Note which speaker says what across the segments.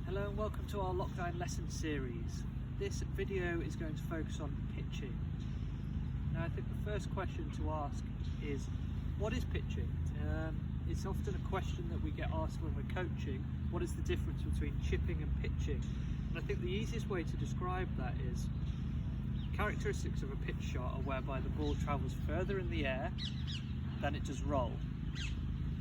Speaker 1: Hello and welcome to our lockdown lesson series. This video is going to focus on pitching. Now I think the first question to ask is, what is pitching? It's often a question that we get asked when we're coaching. What is the difference between chipping and pitching? And I think the easiest way to describe that is, characteristics of a pitch shot are whereby the ball travels further in the air than it does roll.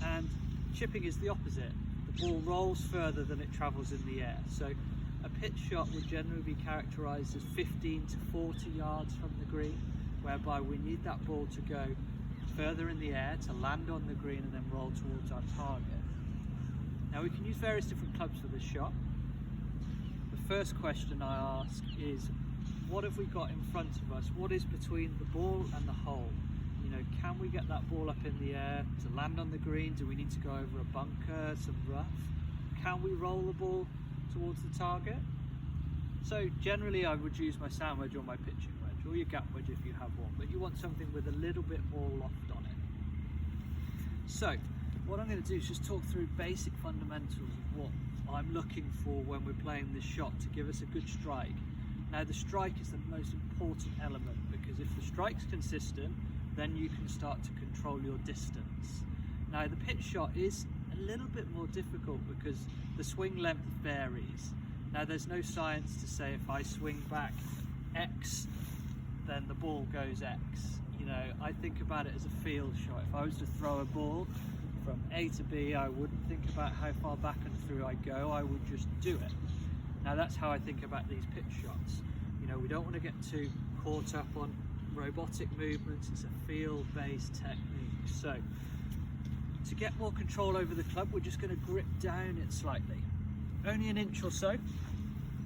Speaker 1: And chipping is the opposite. The ball rolls further than it travels in the air. So a pitch shot would generally be characterised as 15 to 40 yards from the green, whereby we need that ball to go further in the air to land on the green and then roll towards our target. Now we can use various different clubs for this shot. The first question I ask is, what have we got in front of us? What is between the ball and the hole? You know, can we get that ball up in the air to land on the green? Do we need to go over a bunker, some rough? Can we roll the ball towards the target? So generally I would use my sand wedge or my pitching wedge, or your gap wedge if you have one, but you want something with a little bit more loft on it. So what I'm going to do is just talk through basic fundamentals of what I'm looking for when we're playing this shot to give us a good strike. Now the strike is the most important element, because if the strike's consistent, then you can start to control your distance. Now the pitch shot is a little bit more difficult because the swing length varies. Now there's no science to say if I swing back X, then the ball goes X. You know, I think about it as a field shot. If I was to throw a ball from A to B, I wouldn't think about how far back and through I go, I would just do it. Now that's how I think about these pitch shots. You know, we don't want to get too caught up on robotic movements. It's a field-based technique. So to get more control over the club, we're just going to grip down it slightly, only an inch or so.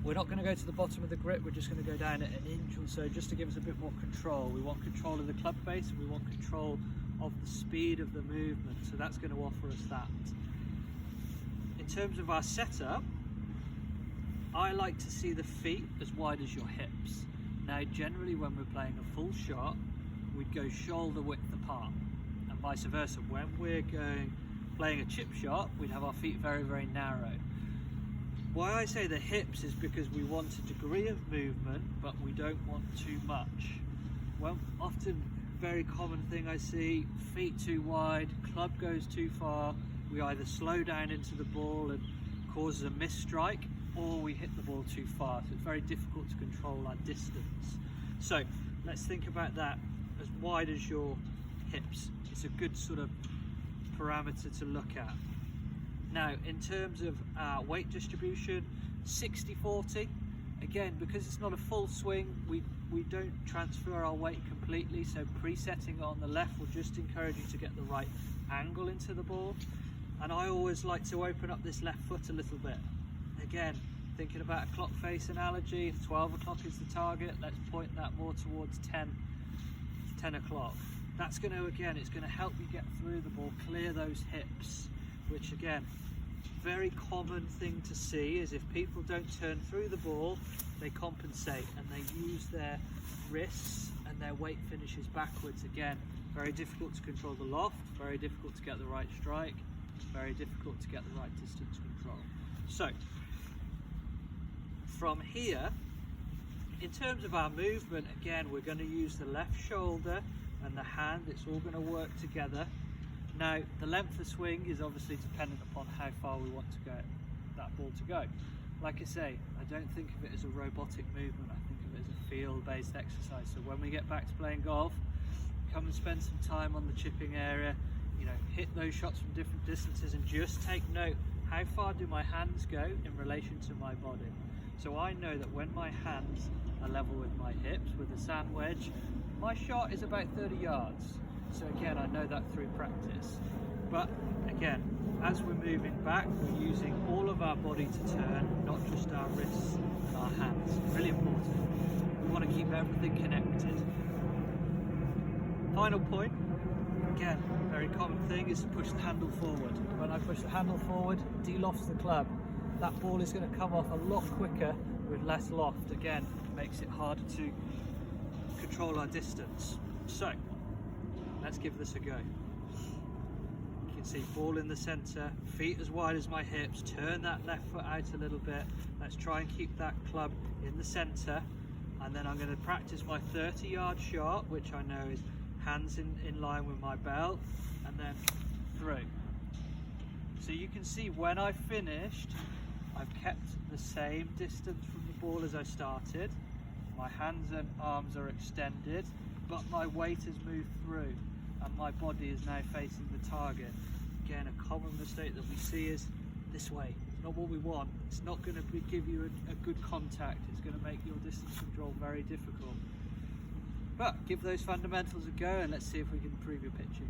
Speaker 1: We're not going to go to the bottom of the grip, we're just going to go down it an inch or so, just to give us a bit more control. We want control of the club face and we want control of the speed of the movement, so that's going to offer us that. In terms of our setup, I like to see the feet as wide as your hips. Now generally when we're playing a full shot, we'd go shoulder width apart, and vice versa. When we're playing a chip shot, we'd have our feet very, very narrow. Why I say the hips is because we want a degree of movement, but we don't want too much. Well, often very common thing I see, feet too wide, club goes too far, we either slow down into the ball and causes a missed strike, or we hit the ball too far, so it's very difficult to control our distance. So let's think about that as wide as your hips. It's a good sort of parameter to look at. Now in terms of weight distribution, 60-40. Again, because it's not a full swing, we don't transfer our weight completely, so presetting it on the left will just encourage you to get the right angle into the ball. And I always like to open up this left foot a little bit. Again, thinking about a clock face analogy, if 12 o'clock is the target, let's point that more towards 10 o'clock. That's going to, again, it's going to help you get through the ball, clear those hips, which again, very common thing to see is if people don't turn through the ball, they compensate and they use their wrists and their weight finishes backwards. Again, very difficult to control the loft, very difficult to get the right strike, very difficult to get the right distance control. So from here, in terms of our movement, again, we're going to use the left shoulder and the hand. It's all going to work together. Now, the length of swing is obviously dependent upon how far we want to go, that ball to go. Like I say, I don't think of it as a robotic movement. I think of it as a field-based exercise. So when we get back to playing golf, come and spend some time on the chipping area. You know, hit those shots from different distances and just take note. How far do my hands go in relation to my body? So I know that when my hands are level with my hips with a sand wedge, my shot is about 30 yards. So again, I know that through practice. But again, as we're moving back, we're using all of our body to turn, not just our wrists and our hands. Really important. We want to keep everything connected. Final point. Again, very common thing is to push the handle forward. When I push the handle forward, de-lofts the club. That ball is going to come off a lot quicker with less loft. Again, makes it harder to control our distance. So, let's give this a go. can see ball in the centre, feet as wide as my hips, turn that left foot out a little bit. Let's try and keep that club in the centre, and then I'm going to practice my 30-yard shot, which I know is hands in line with my belt, and then through. So you can see when I finished, I've kept the same distance from the ball as I started. My hands and arms are extended, but my weight has moved through and my body is now facing the target. Again, a common mistake that we see is this way. It's not what we want. It's not going to give you a good contact. It's going to make your distance control very difficult. But give those fundamentals a go and let's see if we can improve your pitching.